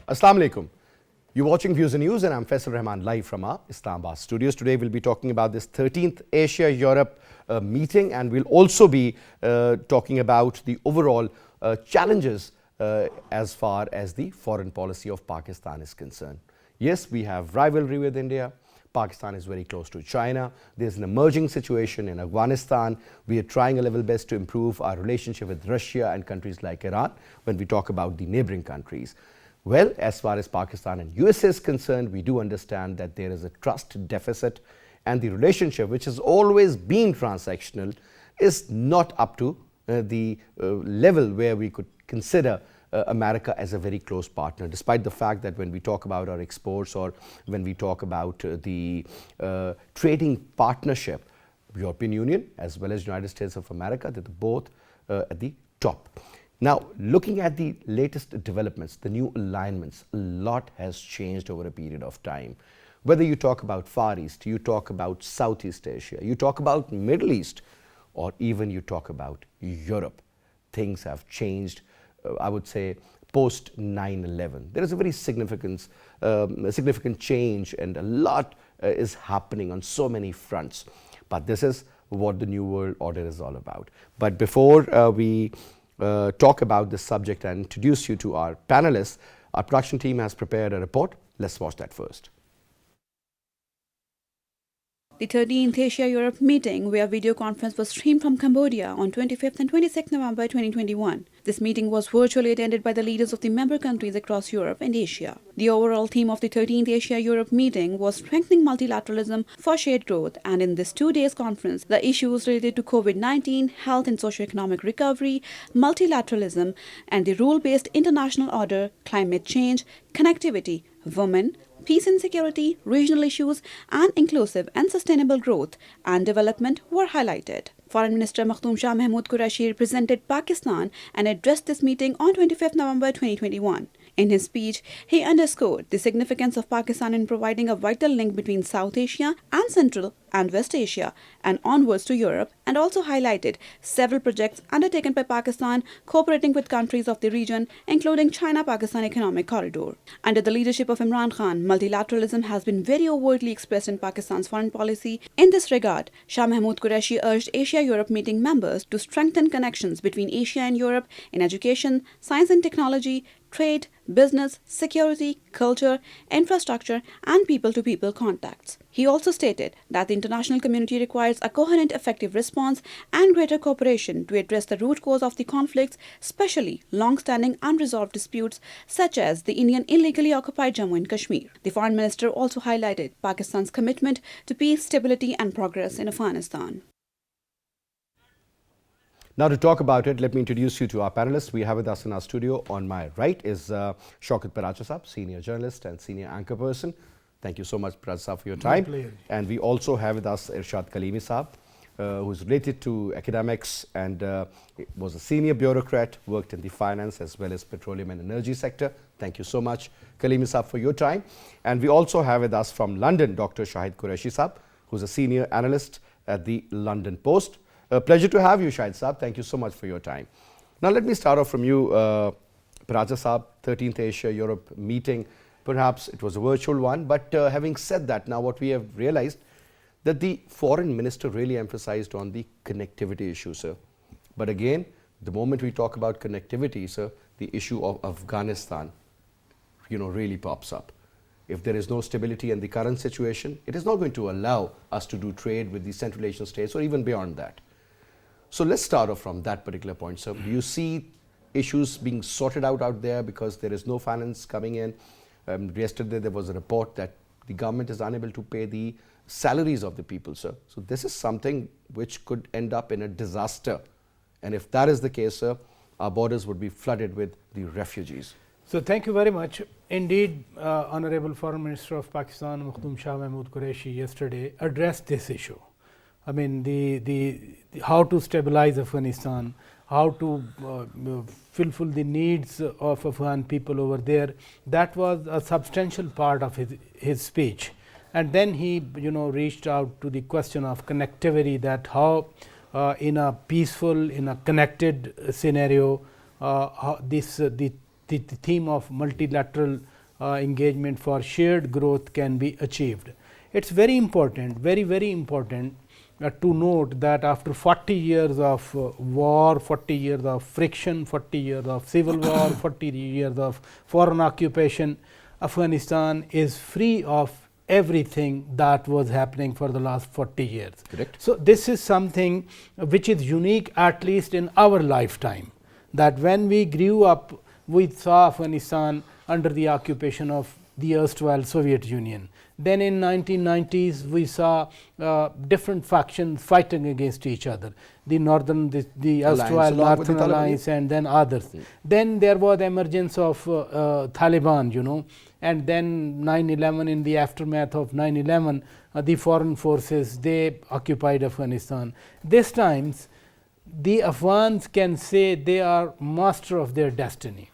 Assalamu alaikum. You're watching Views and News and I'm Faisal Rehman live from our Islamabad studios. Today we'll be talking about this 13th Asia-Europe meeting, and we'll also be talking about the overall challenges as far as the foreign policy of Pakistan is concerned. Yes, we have rivalry with India. Pakistan is very close to China. There's an emerging situation in Afghanistan. We are trying a level best to improve our relationship with Russia and countries like Iran when we talk about the neighboring countries. Well, as far as Pakistan and USA is concerned, we do understand that there is a trust deficit, and the relationship, which has always been transactional, is not up to the level where we could consider America as a very close partner, despite the fact that when we talk about our exports or when we talk about the trading partnership, European Union as well as United States of America, they're both at the top. Now, looking at the latest developments, the new alignments, a lot has changed over a period of time. Whether you talk about Far East, you talk about Southeast Asia, you talk about Middle East, or even you talk about Europe, things have changed. I would say post 9/11. There is a very significant change, and a lot is happening on so many fronts. But this is what the New World Order is all about. But before we talk about this subject and introduce you to our panelists, our production team has prepared a report. Let's watch that first. The 13th Asia-Europe meeting via video conference was streamed from Cambodia on 25th and 26th November 2021. This meeting was virtually attended by the leaders of the member countries across Europe and Asia. The overall theme of the 13th Asia-Europe meeting was strengthening multilateralism for shared growth, and in this 2 days conference, the issues related to COVID-19, health and socio-economic recovery, multilateralism and the rule-based international order, climate change, connectivity, women, peace and security, regional issues, and inclusive and sustainable growth and development were highlighted. Foreign Minister Shah Qureshi represented Pakistan and addressed this meeting on 25th November 2021. In his speech, he underscored the significance of Pakistan in providing a vital link between South Asia and Central and West Asia and onwards to Europe, and also highlighted several projects undertaken by Pakistan cooperating with countries of the region, including China-Pakistan Economic Corridor. Under the leadership of Imran Khan, multilateralism has been very overtly expressed in Pakistan's foreign policy. In this regard, Shah Qureshi urged Asia-Europe meeting members to strengthen connections between Asia and Europe in education, science and technology, trade, business, security, culture, infrastructure, and people-to-people contacts. He also stated that the international community requires a coherent, effective response and greater cooperation to address the root cause of the conflicts, especially long-standing unresolved disputes such as the Indian illegally occupied Jammu and Kashmir. The foreign minister also highlighted Pakistan's commitment to peace, stability, and progress in Afghanistan. Now, to talk about it, let me introduce you to our panelists. We have with us in our studio, on my right is Shaukat Paracha, senior journalist and senior anchor person. Thank you so much, Paracha, for your time. And we also have with us Irshad Kaleemi Saab, who is related to academics and was a senior bureaucrat, worked in the finance as well as petroleum and energy sector. Thank you so much, Kaleemi Saab, for your time. And we also have with us from London, Dr. Shahid Qureshi Saab, who's a senior analyst at the London Post. A pleasure to have you, Shahid Saab. Thank you so much for your time. Now, let me start off from you, Paracha Saab, 13th Asia-Europe meeting. Perhaps it was a virtual one, but having said that, now what we have realized that the foreign minister really emphasized on the connectivity issue, sir. But again, the moment we talk about connectivity, sir, the issue of Afghanistan, really pops up. If there is no stability in the current situation, it is not going to allow us to do trade with the Central Asian states or even beyond that. So let's start off from that particular point, sir. Do you see issues being sorted out there because there is no finance coming in? Yesterday there was a report that the government is unable to pay the salaries of the people, sir. So this is something which could end up in a disaster. And if that is the case, sir, our borders would be flooded with the refugees. So thank you very much. Indeed, Honorable Foreign Minister of Pakistan, Shah Qureshi, yesterday addressed this issue. I mean, the how to stabilize Afghanistan, how to fulfill the needs of Afghan people over there. That was a substantial part of his speech. And then he, reached out to the question of connectivity, that how in a peaceful, in a connected scenario, the theme of multilateral engagement for shared growth can be achieved. It's very important, very important to note that after 40 years of war, 40 years of friction, 40 years of civil war, 40 years of foreign occupation, Afghanistan is free of everything that was happening for the last 40 years. Correct. So, this is something which is unique, at least in our lifetime, that when we grew up, we saw Afghanistan under the occupation of the erstwhile Soviet Union. Then in 1990s, we saw different factions fighting against each other, the northern, the erstwhile Northern Alliance, and then others. Then there was emergence of Taliban, you know, and then 9/11, in the aftermath of 9/11, the foreign forces, they occupied Afghanistan. This times, the Afghans can say they are master of their destiny.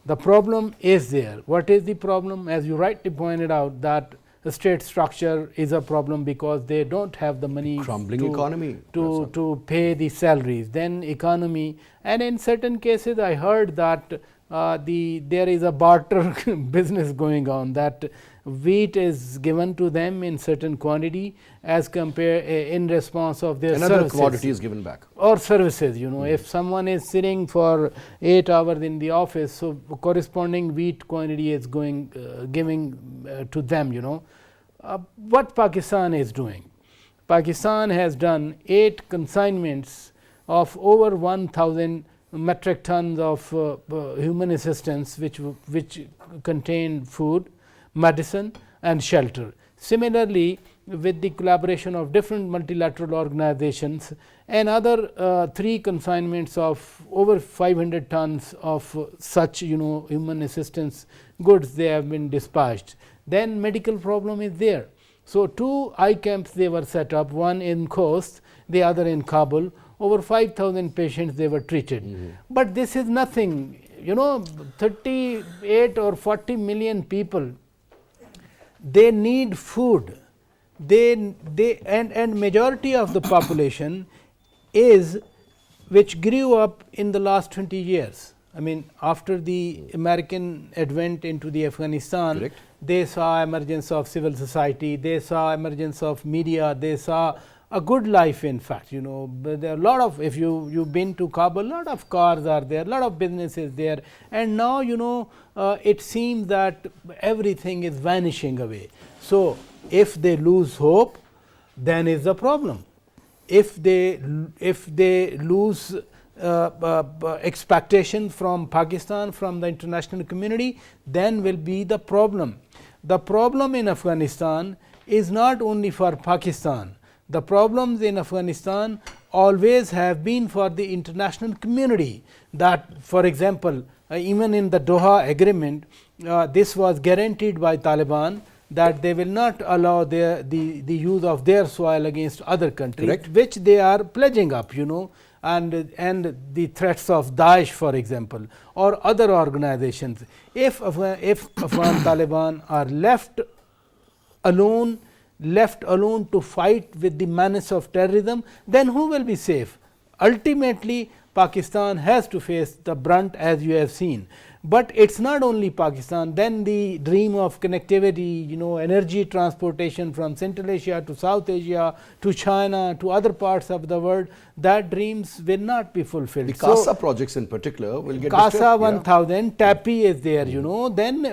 The problem is there. What is the problem? As you rightly pointed out, that the state structure is a problem because they don't have the money, crumbling economy to pay the salaries. Then economy, and in certain cases I heard that there is a barter business going on, that wheat is given to them in certain quantity as compare in response of their another services. commodity is given back, Or services, you know, if someone is sitting for 8 hours in the office, so corresponding wheat quantity is going giving to them, you know. What Pakistan is doing? Pakistan has done 8 consignments of over 1,000 metric tons of human assistance, which contain food, medicine and shelter. Similarly, with the collaboration of different multilateral organizations, and other 3 consignments of over 500 tons of such, you know, human assistance goods they have been dispatched. Then medical problem is there. So, 2 eye camps they were set up, one in Khost, the other in Kabul. Over 5,000 patients they were treated. But this is nothing, you know, 38 or 40 million people, they need food. And majority of the population is which grew up in the last 20 years. I mean, after the American advent into the Afghanistan, correct, they saw emergence of civil society, they saw emergence of media, they saw a good life, in fact, you know. But there are a lot of, if you've been to Kabul, a lot of cars are there, a lot of businesses there, and now, you know, it seems that everything is vanishing away. So, if they lose hope, then is the problem. If they lose expectation from Pakistan, from the international community, then will be the problem. The problem in Afghanistan is not only for Pakistan. The problems in Afghanistan always have been for the international community, that, for example, even in the Doha agreement, this was guaranteed by Taliban, that they will not allow the use of their soil against other countries, correct, which they are pledging up, you know, and the threats of Daesh, for example, or other organizations. If Afghan Taliban are left alone to fight with the menace of terrorism, then who will be safe? Ultimately, Pakistan has to face the brunt, as you have seen. But it's not only Pakistan. Then the dream of connectivity, you know, energy transportation from Central Asia to South Asia to China to other parts of the world, that dreams will not be fulfilled. The CASA projects in particular will get CASA 1000, TAPI is there, you know. Then,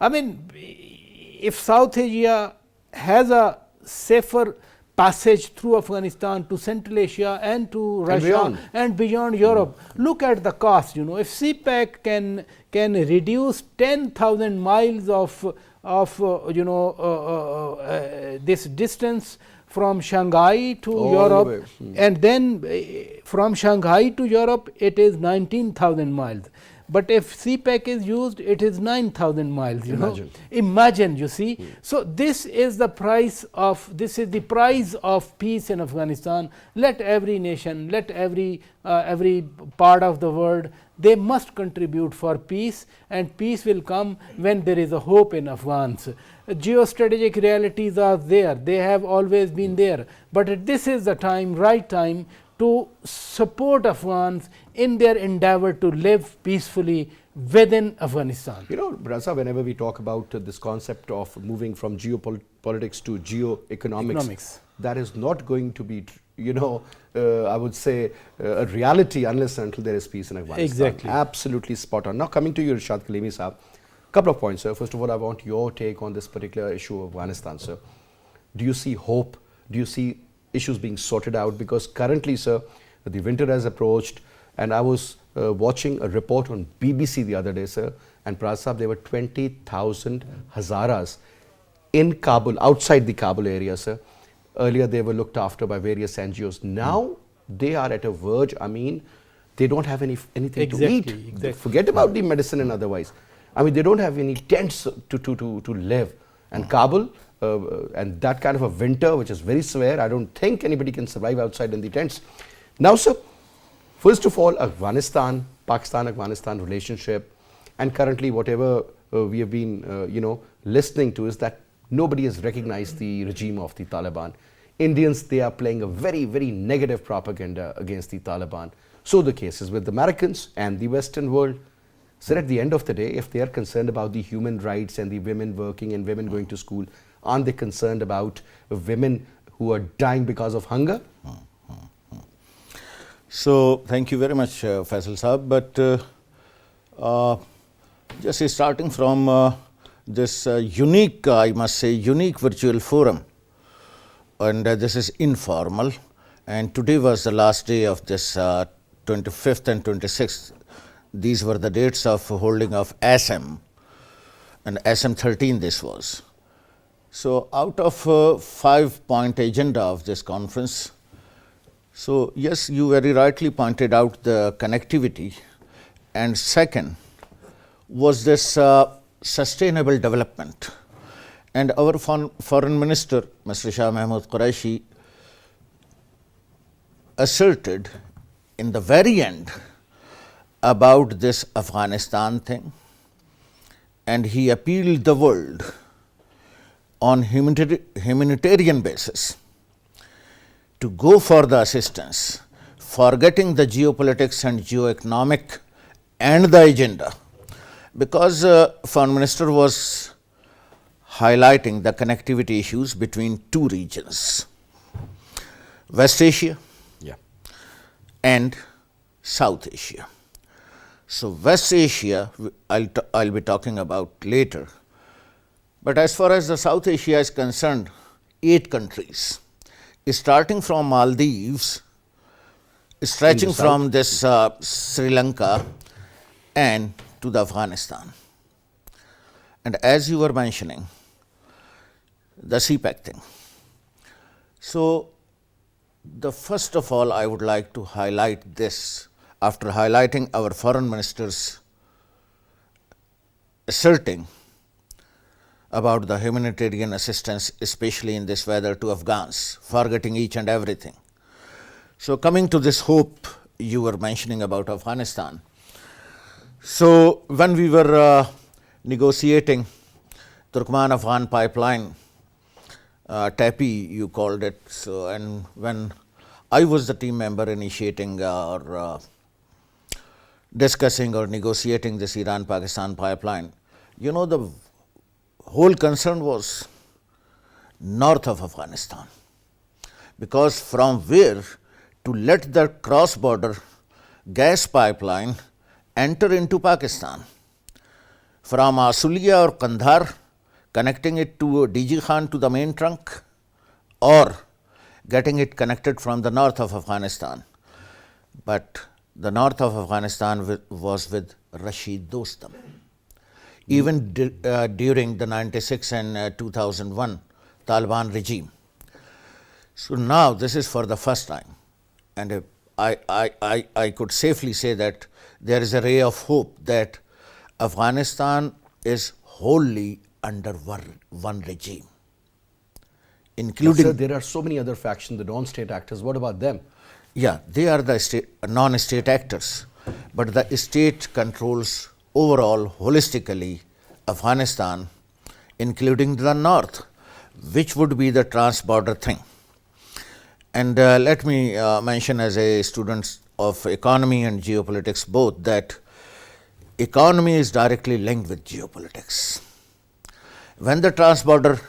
I mean, if South Asia has a safer passage through Afghanistan to Central Asia and to Russia and beyond Europe. Look at the cost, you know. If CPEC can reduce 10,000 miles of this distance from Shanghai to Europe, and then from Shanghai to Europe it is 19,000 miles. But if CPEC is used, it is 9,000 miles. Imagine, you see. So this is the price of peace in Afghanistan. Let every nation, let every part of the world, they must contribute for peace, and peace will come when there is a hope in Afghans. Geostrategic realities are there; they have always been there. But this is the time, right time, to support Afghans in their endeavor to live peacefully within Afghanistan. You know, Raza, whenever we talk about this concept of moving from geopolitics to geoeconomics, that is not going to be, I would say, a reality unless and until there is peace in Afghanistan. Exactly. Absolutely spot on. Now, coming to you, Irshad Kaleemi Saab, couple of points, sir. First of all, I want your take on this particular issue of Afghanistan, sir. Do you see hope? Do you see issues being sorted out? Because currently, sir, the winter has approached, and I was watching a report on BBC the other day, sir, and Prasab, there were 20,000 Hazaras in Kabul, outside the Kabul area, sir. Earlier, they were looked after by various NGOs. Now, they are at a verge. I mean, they don't have anything to eat. Exactly. Forget about the medicine and otherwise. I mean, they don't have any tents to live. And Kabul, and that kind of a winter, which is very severe, I don't think anybody can survive outside in the tents. Now, sir, first of all, Afghanistan, Pakistan-Afghanistan relationship, and currently whatever we have been, listening to is that nobody has recognized the regime of the Taliban. Indians, they are playing a very, very negative propaganda against the Taliban. So the case is with the Americans and the Western world. So at the end of the day, if they are concerned about the human rights and the women working and women going to school, aren't they concerned about women who are dying because of hunger? So, thank you very much, Faisal Saab. But just starting from this unique, I must say, unique virtual forum, and this is informal, and today was the last day of this 25th and 26th. These were the dates of holding of ASEM, and ASEM 13 this was. So, out of 5-point agenda of this conference, so yes, you very rightly pointed out the connectivity, and second was this sustainable development. And our foreign minister, Mr. Shah Mahmood Qureshi, asserted in the very end about this Afghanistan thing, and he appealed the world on humanitarian basis to go for the assistance, forgetting the geopolitics and geoeconomic and the agenda, because Foreign Minister was highlighting the connectivity issues between two regions, West Asia and South Asia. So, West Asia, I'll be talking about later. But as far as the South Asia is concerned, 8 countries, starting from Maldives, stretching from this Sri Lanka and to the Afghanistan. And as you were mentioning, the CPEC thing. So, the first of all, I would like to highlight this. After highlighting our foreign ministers asserting about the humanitarian assistance, especially in this weather, to Afghans, forgetting each and everything. So, coming to this hope you were mentioning about Afghanistan. So, when we were negotiating Turkmen-Afghan pipeline, TAPI you called it, so, and when I was the team member initiating or discussing or negotiating this Iran-Pakistan pipeline, you know, the whole concern was north of Afghanistan, because from where to let the cross-border gas pipeline enter into Pakistan, from Asulia or Kandhar, connecting it to DG Khan to the main trunk, or getting it connected from the north of Afghanistan. But the north of Afghanistan was with Rashid Dostum. Even during the 96 and 2001 Taliban regime. So now this is for the first time, and I could safely say that there is a ray of hope that Afghanistan is wholly under one regime, including. Sir, there are so many other factions, the non-state actors. What about them? Yeah, they are the non-state actors, but the state controls overall, holistically, Afghanistan, including the north, which would be the trans-border thing. And let me mention, as a student of economy and geopolitics both, that economy is directly linked with geopolitics. When the transborder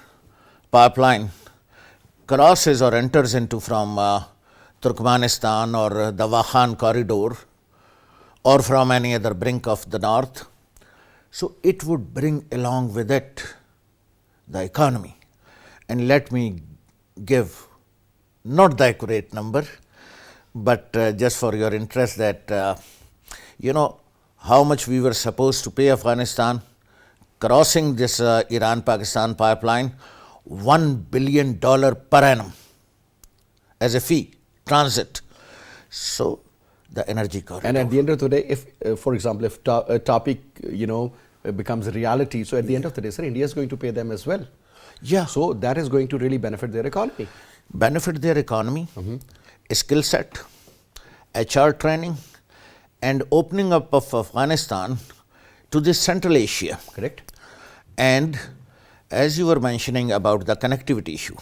pipeline crosses or enters into from Turkmenistan or the Wakhan corridor or from any other brink of the north, so it would bring along with it the economy. And let me give not the accurate number, but just for your interest that you know how much we were supposed to pay Afghanistan crossing this Iran-Pakistan pipeline, $1 billion per annum as a fee, transit. So the energy corridor. And at the end of the day, if, for example, if a topic, becomes a reality, so at the end of the day, sir, India is going to pay them as well. Yeah. So that is going to really benefit their economy. Benefit their economy, skill set, HR training, and opening up of Afghanistan to this Central Asia. Correct. And as you were mentioning about the connectivity issue,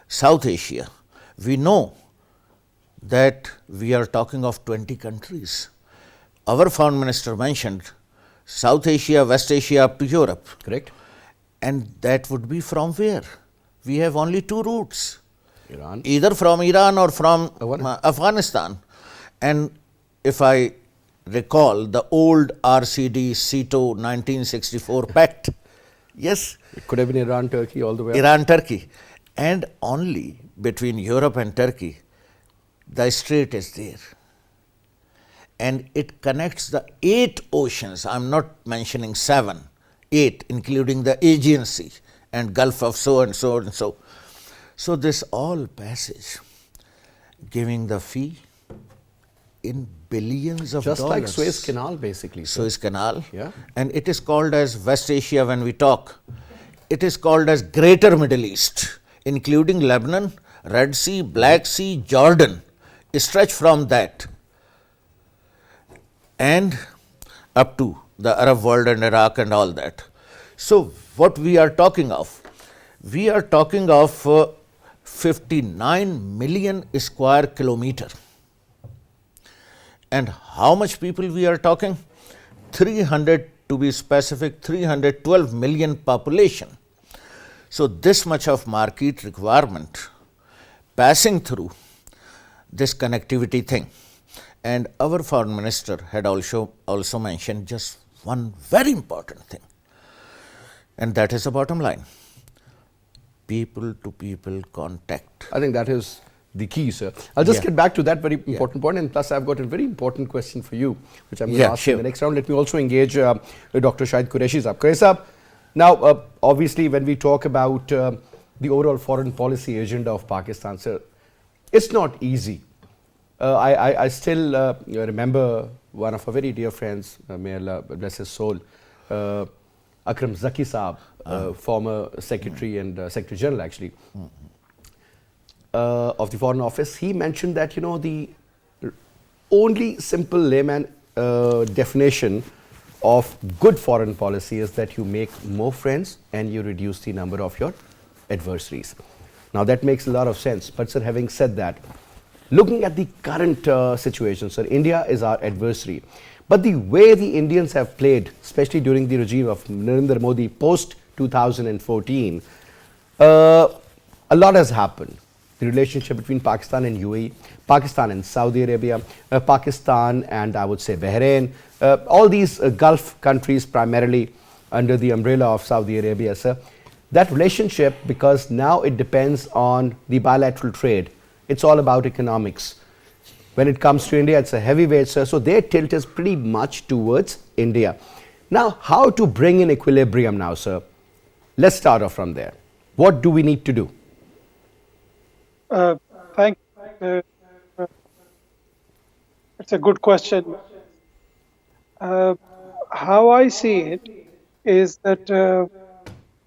South Asia, we know that we are talking of 20 countries. Our foreign minister mentioned South Asia, West Asia up to Europe. Correct. And that would be from where? We have only two routes. Iran. Either from Iran or from Afghanistan. Afghanistan. And if I recall the old RCD CETO 1964 pact, yes, It could have been Iran, Turkey, all the way up. Iran, Turkey, and only between Europe and Turkey, the strait is there. And it connects the 8 oceans. I'm not mentioning 7, 8, including the Aegean Sea and Gulf of so and so and so. So this all passage giving the fee in billions of Just dollars. like Suez Canal, basically. Sir. Suez Canal. Yeah. And it is called as West Asia when we talk. It is called as Greater Middle East, including Lebanon, Red Sea, Black Sea, Jordan, stretch from that and up to the Arab world and Iraq and all that. So what we are talking of? We are talking of 59 million square kilometer. And how much people we are talking? 300, to be specific, 312 million population. So this much of market requirement passing through this connectivity thing. And our foreign minister had also mentioned just one very important thing, and that is the bottom line: people to people contact. I think that is the key, sir. I'll just Yeah. get back to that very important point, and plus I've got a very important question for you, which I'm going to ask in sure. the next round. Let me also engage Dr. Shahid Qureshi sahab. Qureshi sahab, now obviously when we talk about the overall foreign policy agenda of Pakistan, sir, it's not easy. I still remember one of our very dear friends, may Allah bless his soul, Akram Zaki Saab, former Secretary and Secretary General actually, of the Foreign Office. He mentioned that, the only simple layman definition of good foreign policy is that you make more friends and you reduce the number of your adversaries. Now that makes a lot of sense, but sir, having said that, looking at the current situation, sir, India is our adversary. But the way the Indians have played, especially during the regime of Narendra Modi post 2014, a lot has happened. The relationship between Pakistan and UAE, Pakistan and Saudi Arabia, Pakistan and I would say Bahrain, all these Gulf countries primarily under the umbrella of Saudi Arabia, sir. That relationship, because now it depends on the bilateral trade. It's all about economics. When it comes to India, it's a heavyweight, sir. So their tilt is pretty much towards India. Now, how to bring in equilibrium now, sir? Let's start off from there. What do we need to do? Thank. It's a good question. How I see it is that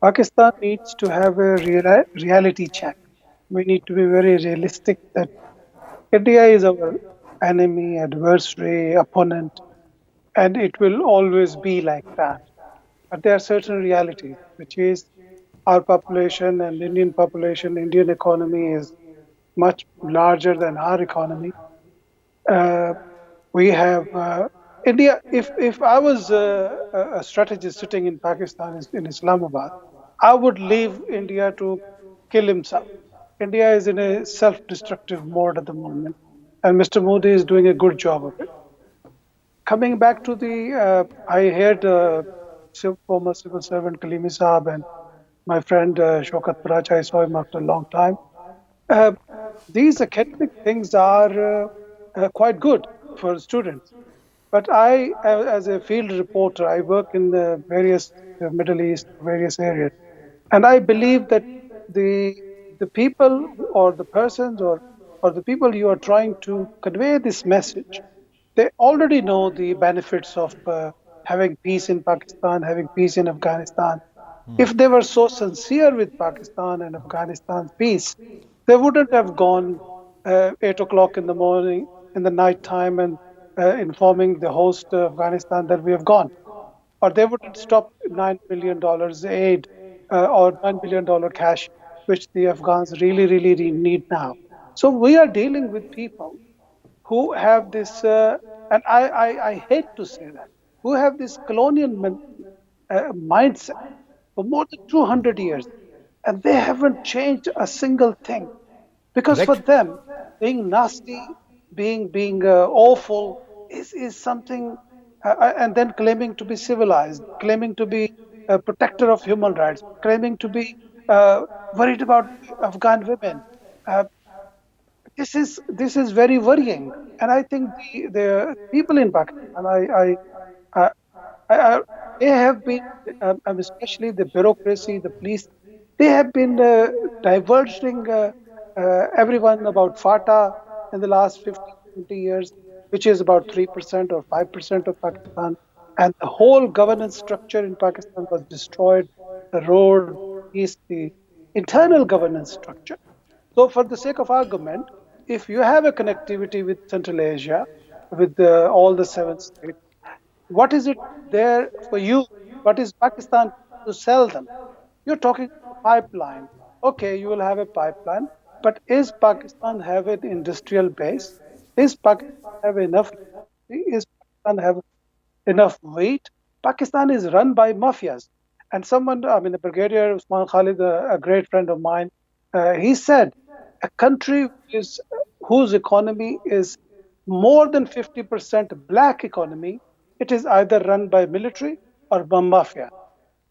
Pakistan needs to have a reality check. We need to be very realistic that India is our enemy, adversary, opponent, and it will always be like that. But there are certain realities, which is our population and Indian population, Indian economy is much larger than our economy. We have India, if I was a strategist sitting in Pakistan, in Islamabad, I would leave India to kill himself. India is in a self-destructive mode at the moment, and Mr. Modi is doing a good job of it. Coming back to I heard former civil servant Kaleemi Saab and my friend Shaukat Paracha. I saw him after a long time. Uh, these academic things are quite good for students. But I, as a field reporter, I work in the various Middle East, various areas, and I believe that the the people or the persons or the people you are trying to convey this message, they already know the benefits of having peace in Pakistan, having peace in Afghanistan. If they were so sincere with Pakistan and Afghanistan's peace, they wouldn't have gone 8 o'clock in the morning, in the night time, and informing the host Afghanistan that we have gone. Or they wouldn't stop $9 billion aid or $9 billion cash, which the Afghans really, really need now. So we are dealing with people who have this, and I hate to say that, who have this colonial mindset for more than 200 years, and they haven't changed a single thing. Because for Correct? them, being nasty, being awful is something, and then claiming to be civilized, claiming to be a protector of human rights, claiming to be worried about Afghan women. Uh, this is very worrying, and I think the people in Pakistan, I, I, they have been, especially the bureaucracy, the police, they have been diverging everyone about FATA in the last 15, 20 years, which is about 3% or 5% of Pakistan. And the whole governance structure in Pakistan was destroyed, the road, is the internal governance structure. So, for the sake of argument, if you have a connectivity with Central Asia, with all the 7 states, what is it there for you? What is Pakistan to sell them? You're talking pipeline. Okay, you will have a pipeline, but is Pakistan have an industrial base? Is Pakistan have enough? Is Pakistan have enough weight? Pakistan is run by mafias. And someone, I mean, the Brigadier Usman Khalid, a great friend of mine, he said, a country whose economy is more than 50% black economy, it is either run by military or by mafia.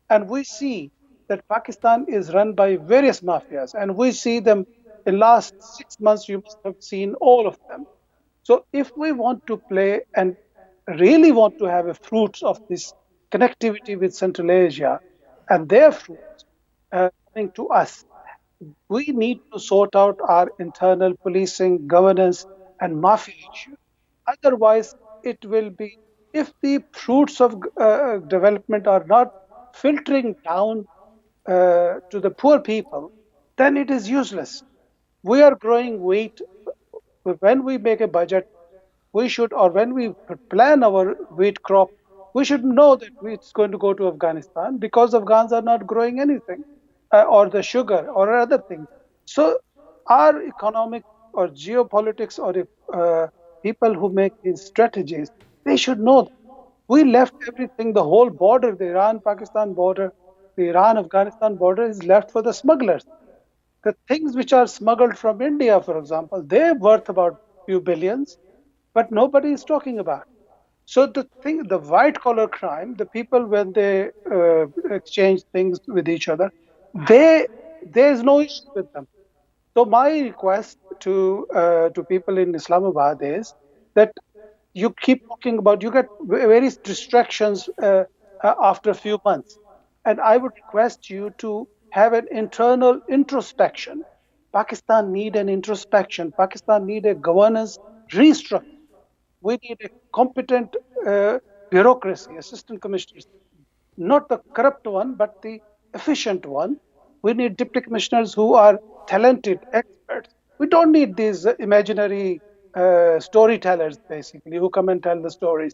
And we see that Pakistan is run by various mafias, and we see them in last 6 months. You must have seen all of them. So if we want to play and really want to have a fruits of this connectivity with Central Asia and their fruits coming to us, we need to sort out our internal policing, governance, and mafia issues. Otherwise, it will be, if the fruits of development are not filtering down to the poor people, then it is useless. We are growing wheat. When we make a budget, we should, or when we plan our wheat crop, we should know that it's going to go to Afghanistan because Afghans are not growing anything, or the sugar or other things. So our economic or geopolitics, or if people who make these strategies, they should know that. We left everything, the whole border, the Iran-Pakistan border, the Iran-Afghanistan border is left for the smugglers. The things which are smuggled from India, for example, they're worth about few billions, but nobody is talking about. So the white collar crime, the people when they exchange things with each other, there's no issue with them. So my request to people in Islamabad is that you keep talking about, you get various distractions after a few months, and I would request you to have an internal introspection. Pakistan need an introspection. Pakistan need a governance restructure. We need a competent bureaucracy, assistant commissioners, not the corrupt one, but the efficient one. We need deputy commissioners who are talented experts. We don't need these imaginary storytellers, basically, who come and tell the stories.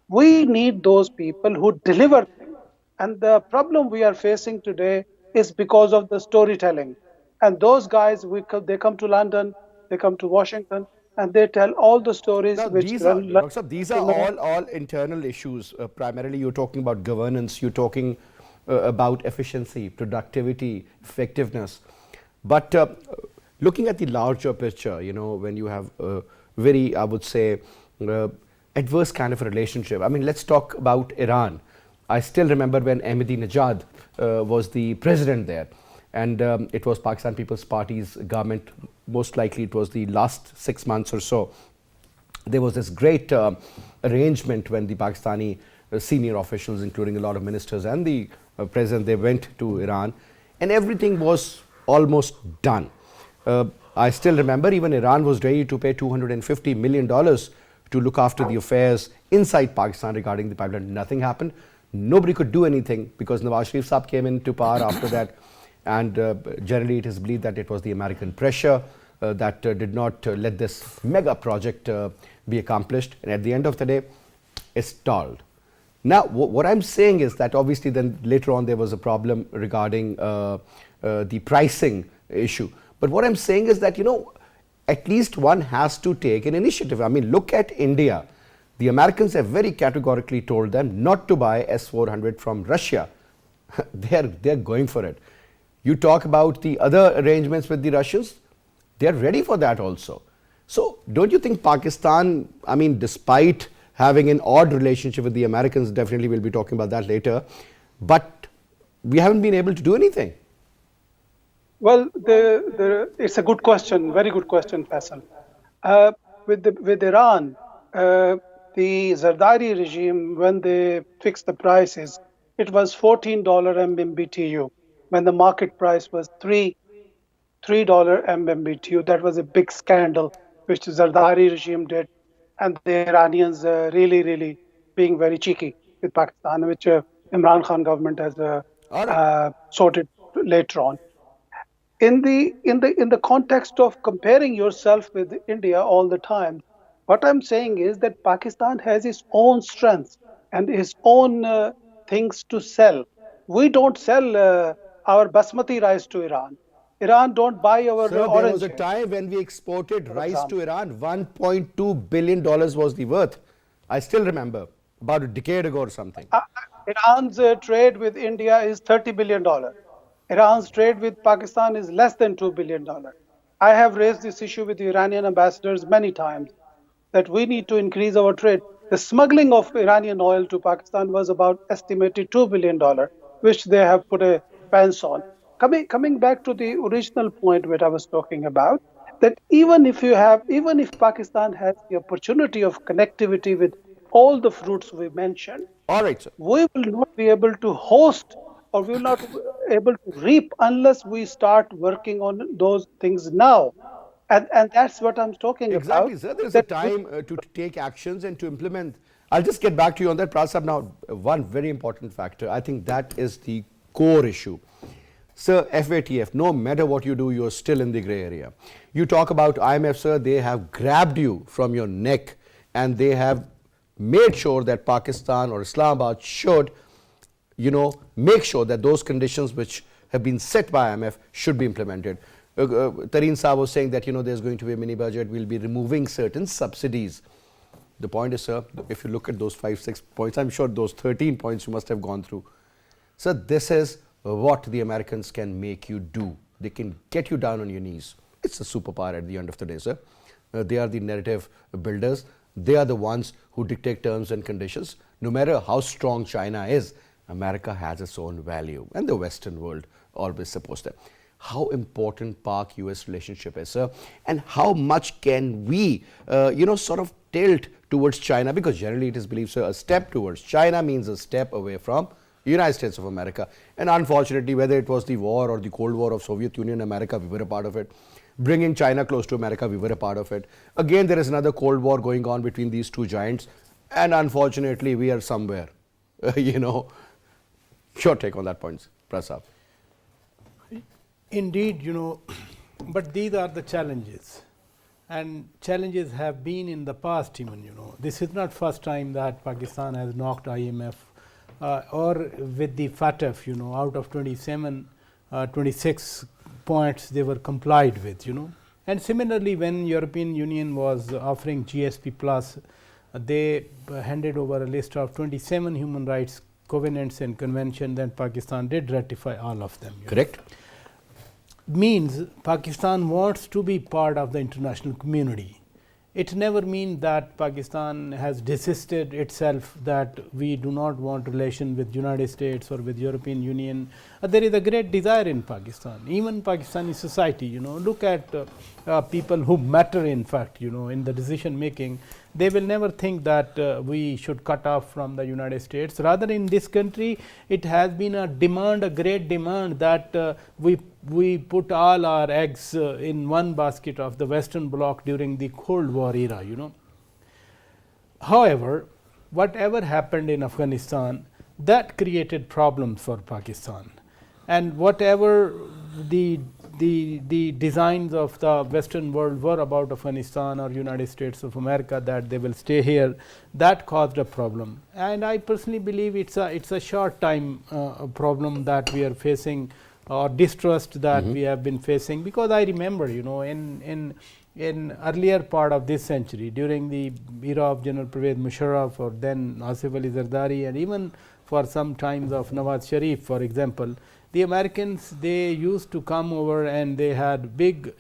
We need those people who deliver things. And the problem we are facing today is because of the storytelling. And those guys, they come to London, they come to Washington, and they tell all the stories Now, which these are, run Dr. Saab, these are criminal. all internal issues. Primarily, you're talking about governance, you're talking about efficiency, productivity, effectiveness. But looking at the larger picture, you know, when you have a very, I would say, adverse kind of a relationship. I mean, let's talk about Iran. I still remember when Ahmadinejad was the president there, and it was Pakistan People's Party's government. Most likely, it was the last 6 months or so. There was this great arrangement when the Pakistani senior officials, including a lot of ministers and the president, they went to Iran, and everything was almost done. I still remember even Iran was ready to pay $250 million to look after the affairs inside Pakistan regarding the pipeline. Nothing happened. Nobody could do anything because Nawaz Sharif Saab came into power after that, and generally it is believed that it was the American pressure that did not let this mega project be accomplished, and at the end of the day, it stalled. Now, what I'm saying is that obviously then later on there was a problem regarding the pricing issue. But what I'm saying is that, you know, at least one has to take an initiative. I mean, look at India. The Americans have very categorically told them not to buy S-400 from Russia. They're going for it. You talk about the other arrangements with the Russians, they're ready for that also. So don't you think Pakistan, I mean, despite having an odd relationship with the Americans, definitely we'll be talking about that later, but we haven't been able to do anything. Well, it's a good question, very good question, Faisal. With Iran, the Zardari regime, when they fixed the prices, it was $14 MMBTU, when the market price was $3 MMBTU. That was a big scandal, which the Zardari regime did, and the Iranians really being very cheeky with Pakistan, which Imran Khan government has sorted later on. In the context of comparing yourself with India all the time, what I'm saying is that Pakistan has its own strengths and its own things to sell. We don't sell our basmati rice to Iran. Iran don't buy our Sir, orange. there was a time when we exported rice to Iran. $1.2 billion was the worth. I still remember, about a decade ago or something. Iran's trade with India is $30 billion. Iran's trade with Pakistan is less than $2 billion. I have raised this issue with the Iranian ambassadors many times, that we need to increase our trade. The smuggling of Iranian oil to Pakistan was about estimated $2 billion, which they have put a pants on. Coming back to the original point which I was talking about, that even if Pakistan has the opportunity of connectivity with all the fruits we mentioned, all right, sir, we will not be able to host, or we will not be able to reap unless we start working on those things now. And that's what I'm talking about. Exactly, sir. There's a time to take actions and to implement. I'll just get back to you on that, Prasad. Now, one very important factor, I think that is the core issue. Sir, FATF, no matter what you do, you're still in the gray area. You talk about IMF, sir, they have grabbed you from your neck and they have made sure that Pakistan or Islamabad should, you know, make sure that those conditions which have been set by IMF should be implemented. Tareen Saab was saying that, you know, there's going to be a mini budget, we'll be removing certain subsidies. The point is, sir, if you look at those 5-6 points, I'm sure those 13 points you must have gone through. Sir, this is what the Americans can make you do. They can get you down on your knees. It's a superpower at the end of the day, sir. They are the narrative builders. They are the ones who dictate terms and conditions. No matter how strong China is, America has its own value, and the Western world always supports them. How important Pak-US relationship is, sir, and how much can we, sort of tilt towards China? Because generally it is believed, sir, a step towards China means a step away from United States of America. And unfortunately, whether it was the war or the Cold War of Soviet Union, America, we were a part of it. Bringing China close to America, we were a part of it. Again, there is another Cold War going on between these two giants. And unfortunately, we are somewhere, Your take on that point, Prasad. Indeed, but these are the challenges. And challenges have been in the past even, This is not first time that Pakistan has knocked IMF or with the FATF, out of 27, 26 points they were complied with, And similarly, when European Union was offering GSP plus, they handed over a list of 27 human rights covenants and conventions, and Pakistan did ratify all of them. Correct. Means Pakistan wants to be part of the international community. It never means that Pakistan has desisted itself, that we do not want relation with United States or with European Union. There is a great desire in Pakistan, even Pakistani society, look at people who matter, in fact, in the decision making. They will never think that we should cut off from the United States. Rather, in this country, it has been a demand, a great demand, that we put all our eggs in one basket of the Western Bloc during the Cold War era. However, whatever happened in Afghanistan, that created problems for Pakistan, and whatever the designs of the Western world were about Afghanistan or United States of America, that they will stay here, that caused a problem. And I personally believe it's a short time problem that we are facing, or distrust that we have been facing, because I remember, in earlier part of this century, during the era of General Pervez Musharraf, or then Asif Ali Zardari, and even for some times of Nawaz Sharif, for example, the Americans, they used to come over and they had big,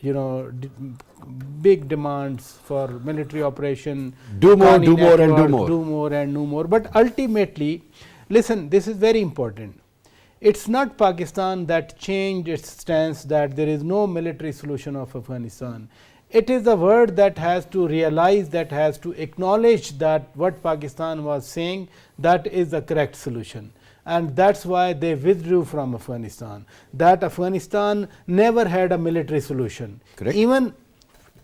big demands for military operation. Do more, Tani do more, and do network, more. Do more and do more. But ultimately, listen, this is very important. It's not Pakistan that changed its stance that there is no military solution of Afghanistan. It is the world that has to realize, that has to acknowledge that what Pakistan was saying, that is the correct solution. And that is why they withdrew from Afghanistan, that Afghanistan never had a military solution. Correct. Even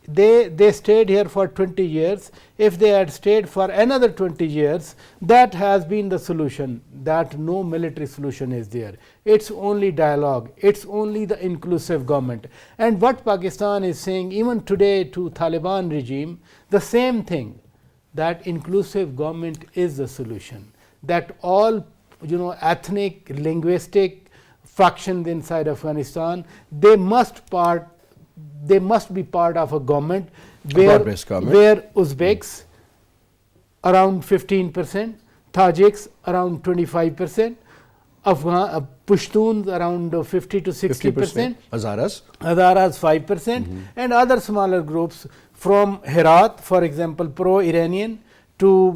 they stayed here for 20 years. If they had stayed for another 20 years, that has been the solution, that no military solution is there. It's only dialogue, it's only the inclusive government. And what Pakistan is saying even today to Taliban regime, the same thing, that inclusive government is the solution, that all ethnic, linguistic factions inside Afghanistan, they must be part of a government where Uzbeks around 15%, Tajiks around 25%, Pashtuns around 50 to 60%, Hazaras 5%, and other smaller groups from Herat, for example, pro-Iranian, to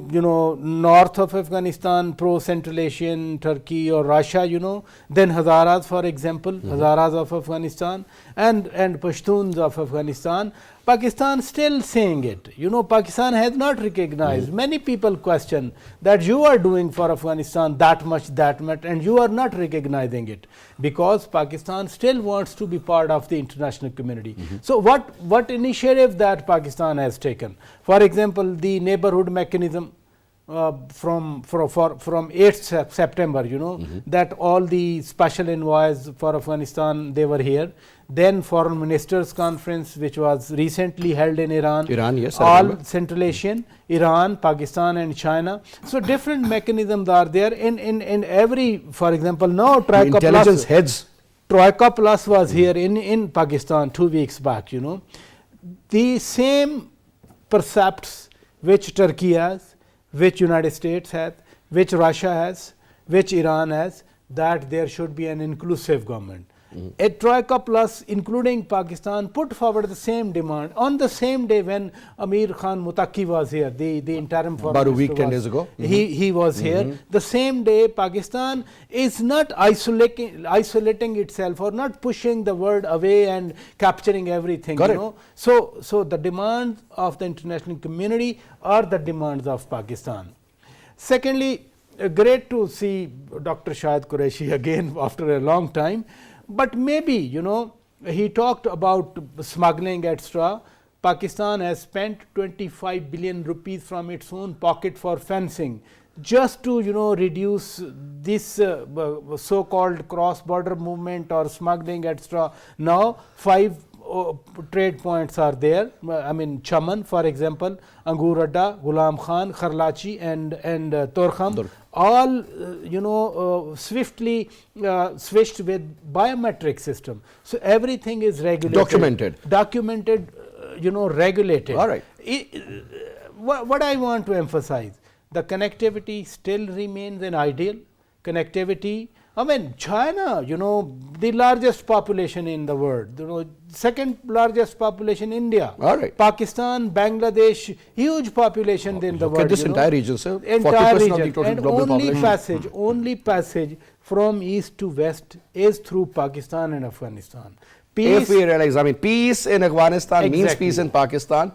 north of Afghanistan, pro-Central Asian, Turkey or Russia, then Hazaras, for example, Hazaras of Afghanistan, and Pashtuns of Afghanistan. Pakistan still saying it. Pakistan has not recognized. Many people question that you are doing for Afghanistan that much, and you are not recognizing it, because Pakistan still wants to be part of the international community. So what initiative that Pakistan has taken? For example, the neighborhood mechanism from 8th September, that all the special envoys for Afghanistan, they were here. Then Foreign Ministers Conference, which was recently held in Iran, yes, all Central Asian, Iran, Pakistan and China. So different mechanisms are there in every, for example, now Troika intelligence Plus, heads. Troika Plus was here in Pakistan 2 weeks back. The same percepts which Turkey has, which United States has, which Russia has, which Iran has, that there should be an inclusive government. A Troika Plus, including Pakistan, put forward the same demand on the same day when Amir Khan Muttaqi was here, the interim foreign about a minister week, 10 days ago. He was here. The same day, Pakistan is not isolating itself or not pushing the world away and capturing everything. So the demands of the international community are the demands of Pakistan. Secondly, great to see Dr. Shahid Qureshi again after a long time. But maybe, he talked about smuggling, etc. Pakistan has spent 25 billion rupees from its own pocket for fencing, just to reduce this so-called cross-border movement or smuggling, etc. Now trade points are there. I mean, Chaman, for example, Angur Adda, Ghulam Khan, Kharlachi, and Torkham, all swiftly switched with biometric system. So everything is regulated, documented, regulated. All right. What I want to emphasize, the connectivity still remains an ideal connectivity. I mean, China, the largest population in the world, second largest population, India. All right. Pakistan, Bangladesh, huge population in the world. Look at this entire region, sir. Entire 40% region. of the total And global population. only passage from east to west is through Pakistan and Afghanistan. If we realize, I mean, peace in Afghanistan means Exactly. peace in Pakistan.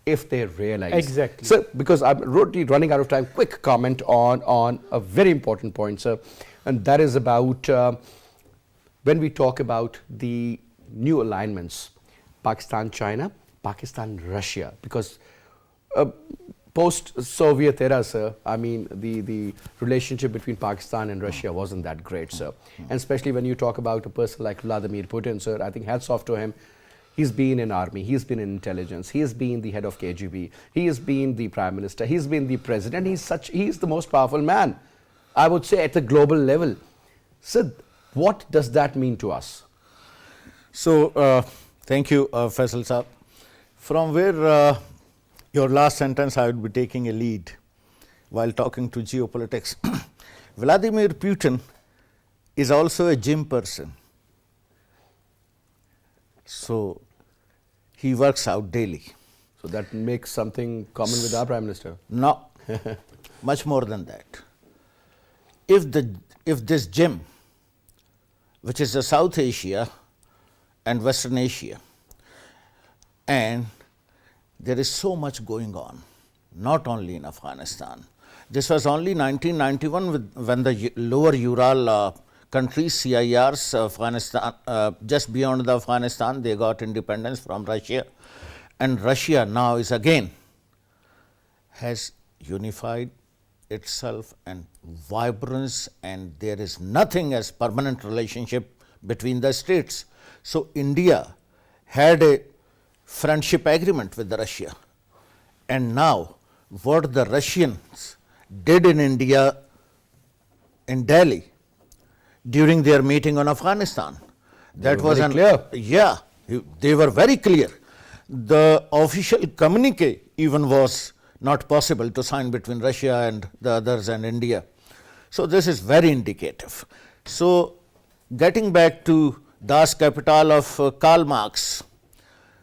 If they realize. Exactly. Sir, because I'm running out of time, quick comment on a very important point, sir. And that is about when we talk about the new alignments, Pakistan-China, Pakistan-Russia, because post-Soviet era, sir, I mean, the relationship between Pakistan and Russia wasn't that great, sir. And especially when you talk about a person like Vladimir Putin, sir, I think hats off to him. He's been in army, he's been in intelligence, he has been the head of KGB, he has been the prime minister, he's been the president, he's the most powerful man, I would say, at the global level. So what does that mean to us? So, thank you, Faisal Saab. From where your last sentence I would be taking a lead while talking to geopolitics. Vladimir Putin is also a gym person. So, he works out daily. So that makes something common with our Prime Minister. No, much more than that. If this gym, which is the South Asia and Western Asia, and there is so much going on, not only in Afghanistan. This was only 1991 when the lower Ural countries, CIRs, Afghanistan, just beyond the Afghanistan, they got independence from Russia. And Russia now is again, has unified itself and vibrance, and there is nothing as permanent relationship between the states. So India had a friendship agreement with Russia. And now what the Russians did in India, in Delhi, during their meeting on Afghanistan. That was clear. Yeah, they were very clear. The official communique even was not possible to sign between Russia and the others and India. So this is very indicative. So getting back to Das Kapital of Karl Marx.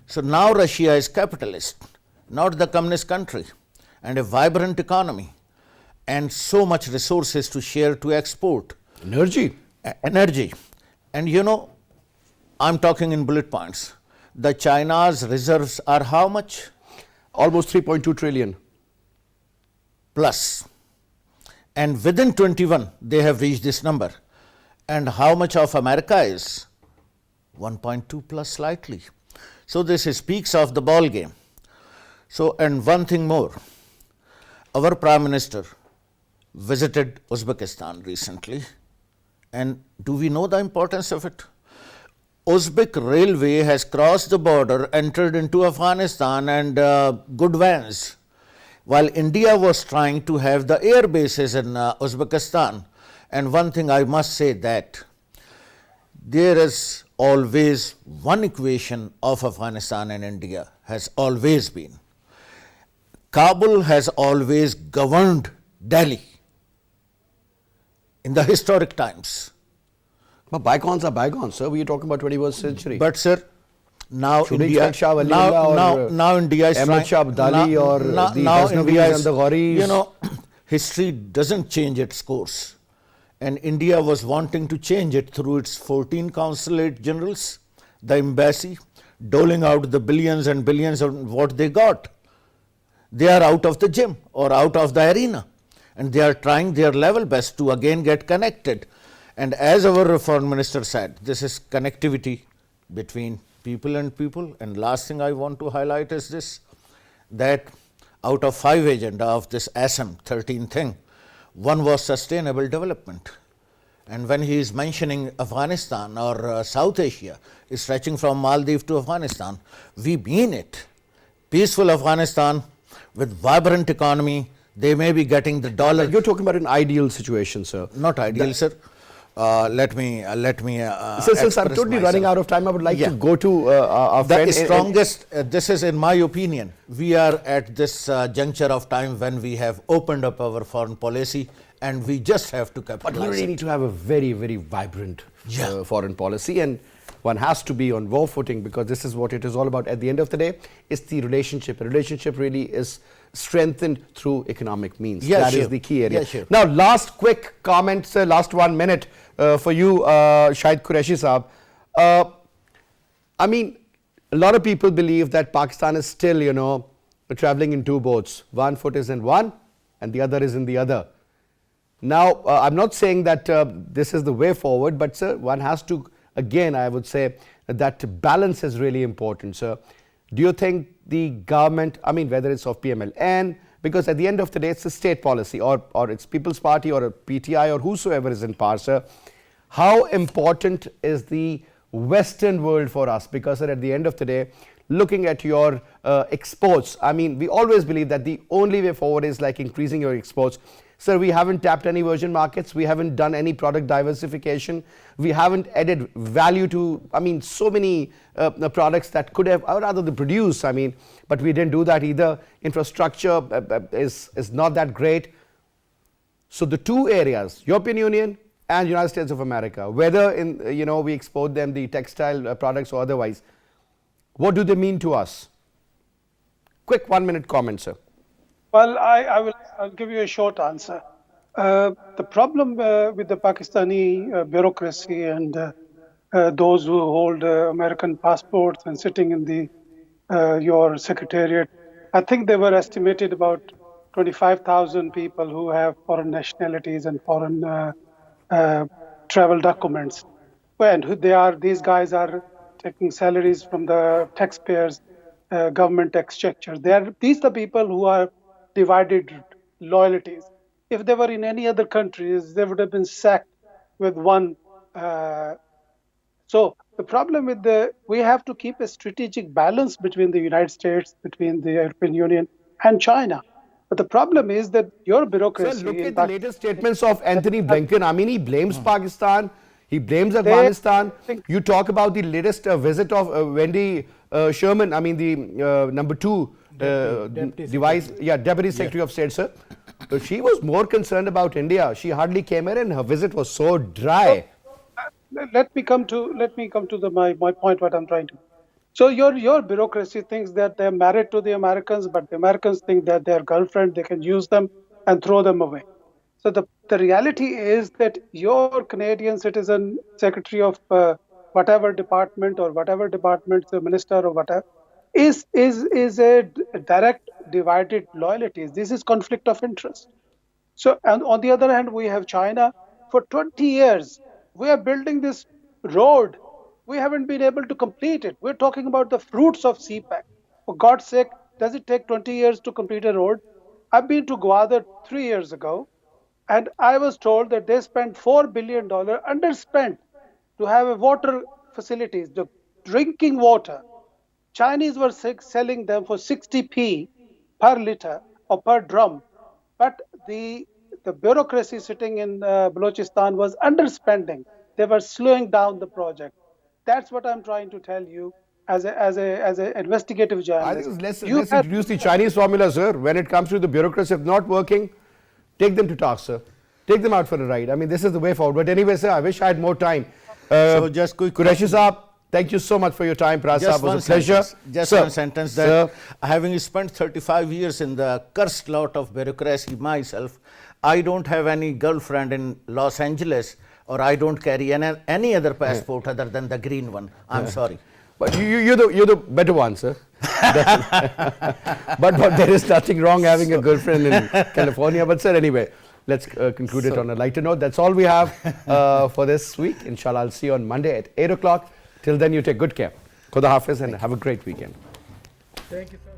So now Russia is capitalist, not the communist country, and a vibrant economy, and so much resources to share to export. Energy. Energy. And I'm talking in bullet points. The China's reserves are how much? Almost 3.2 trillion. Plus. And within 21, they have reached this number. And how much of America is? 1.2 plus slightly. So this speaks of the ball game. So, and one thing more. Our Prime Minister visited Uzbekistan recently. And do we know the importance of it? Uzbek railway has crossed the border, entered into Afghanistan, and good vans. While India was trying to have the air bases in Uzbekistan. And one thing I must say that there is always one equation of Afghanistan and India, has always been. Kabul has always governed Delhi in the historic times. But bygones are bygones, sir. We are talking about 21st century. But sir, now Should we India, expect Shah Waliullah or now India is Ahmed trying, Shah Abdali or the now Ghaznavis India is, and the Ghoris? history doesn't change its course. And India was wanting to change it through its 14 consulate generals, the embassy, doling out the billions and billions of what they got. They are out of the gym or out of the arena. And they are trying their level best to again get connected. And as our foreign minister said, this is connectivity between people and people. And last thing I want to highlight is this, that out of 5 agenda of this SM 13 thing, one was sustainable development. And when he is mentioning Afghanistan or South Asia, stretching from Maldives to Afghanistan, we mean it. Peaceful Afghanistan with vibrant economy, they may be getting the dollar. You're talking about an ideal situation, sir. Not ideal, sir. Let me. So, since I'm totally running out of time, I would like to go to our friend. The strongest, this is in my opinion, we are at this juncture of time when we have opened up our foreign policy and we just have to capitalize. But we really need to have a very, very vibrant foreign policy, and one has to be on war footing, because this is what it is all about. At the end of the day, it's the relationship. A relationship really is strengthened through economic means. That is the key area. Now, last quick comment, sir, last 1 minute for you, Shahid Qureshi Saab. I mean, a lot of people believe that Pakistan is still, you know, traveling in two boats. One foot is in one and the other is in the other. Now, I'm not saying that this is the way forward, but sir, one has to, again, I would say that balance is really important, sir. Do you think the government, I mean, whether it's of PMLN, because at the end of the day, it's a state policy, or it's People's Party or a PTI or whosoever is in power, sir, how important is the Western world for us? Because sir, at the end of the day, looking at your exports, I mean, we always believe that the only way forward is like increasing your exports. Sir, we haven't tapped any virgin markets. We haven't done any product diversification. We haven't added value to, I mean, so many products that could have, or rather the produce, I mean, but we didn't do that either. Infrastructure is not that great. So the two areas, European Union and United States of America, whether in, you know, we export them the textile products or otherwise, what do they mean to us? Quick 1 minute comment, sir. Well, I'll give you a short answer. The problem with the Pakistani bureaucracy and those who hold American passports and sitting in the your secretariat, I think they were estimated about 25,000 people who have foreign nationalities and foreign travel documents. And these guys are taking salaries from the taxpayers' government exchequer. These are the people who are divided loyalties. If they were in any other countries, they would have been sacked with one. So the problem with we have to keep a strategic balance between the United States, between the European Union and China. But the problem is that your bureaucracy... Sir, look at the latest statements of Anthony Blinken. I mean, he blames Pakistan, he blames Afghanistan. You talk about the latest visit of Wendy Sherman, I mean the number 2 Deputy Secretary of State, sir. She was more concerned about India. She hardly came here, and her visit was so dry. Let me come to my point. What I'm trying to. So your bureaucracy thinks that they're married to the Americans, but the Americans think that they're girlfriend. They can use them and throw them away. So the reality is that your Canadian citizen secretary of whatever department or whatever department, the minister or whatever, is a direct divided loyalties. This is conflict of interest. So, and on the other hand, we have China. For 20 years, we are building this road. We haven't been able to complete it. We're talking about the fruits of CPEC. For God's sake, does it take 20 years to complete a road? I've been to Gwadar 3 years ago, and I was told that they spent $4 billion underspent to have a water facilities, the drinking water. Chinese were selling them for 60p per liter or per drum, but the bureaucracy sitting in Balochistan was underspending. They were slowing down the project. That's what I'm trying to tell you as an investigative journalist. I think let's introduce the Chinese formula, sir. When it comes to the bureaucracy, if not working, take them to task, sir. Take them out for a ride. I mean, this is the way forward. But anyway, sir, I wish I had more time. So just quick. Qureshi Saab, thank you so much for your time. Pras Saab, it was a pleasure. Just one sentence that having spent 35 years in the cursed lot of bureaucracy myself, I don't have any girlfriend in Los Angeles, or I don't carry any other passport other than the green one. I'm sorry. But you're the better one, sir. but there is nothing wrong having a girlfriend in California. But sir, anyway, let's conclude it on a lighter note. That's all we have for this week. Inshallah, I'll see you on Monday at 8 o'clock. Till then, you take good care. Khuda Hafiz and have a great weekend. Thank you, sir.